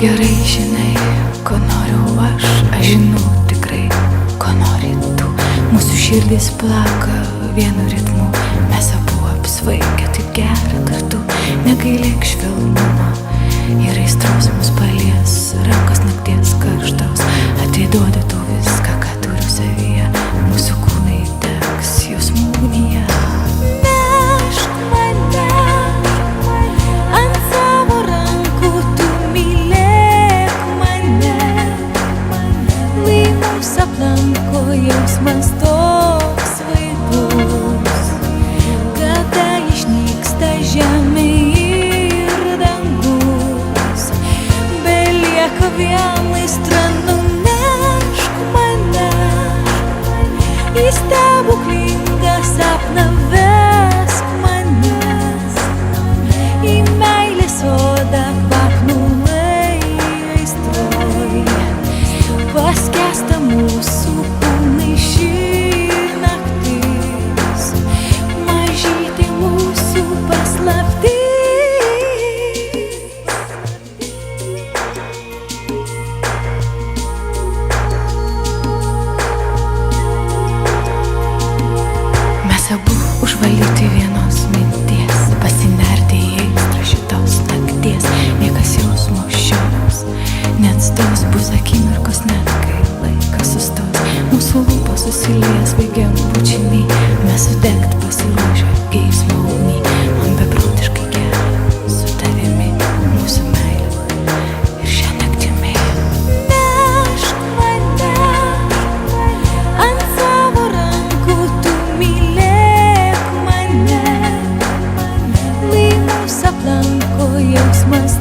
Gerai žinai, ko noriu aš žinau tikrai, ko nori tu. Mūsų širdis plaka vienu ritmu, mes abu apsvaigę, taip gera kartu. Negailėk švelnumo ir aistros mus palies, rankos nakties karštos, atiduoda tu viską, ką turiu savyje, mūsų kūnai degs jausmų ugnyje. Aplanko jausmas toks svaigus, kada išnyksta žemė ir dangus, belieka vien aistra, nunešk mane į stebuklingą sapną, vesk mane į meilės sodą, kvapnulai aistroj, paskęsta mūsų kūnai ši naktis, mažytė mūsų paslaptis. Mes abu užvalyti vienos minties, pasinerti į aistrą šitos nakties, niekas jausmo šios neatstos, bus akimirkos net kai laikas sustos, mūsų lūpos susilies vaigiam bučiny, mes sudegt pasiruošę geismo ugny, man beprotiškai gera su tavimi, mūsų meilė ir šią naktimi. Nešk mane ant savo rankų, tu mylėk mane, lai mus aplanko jausmas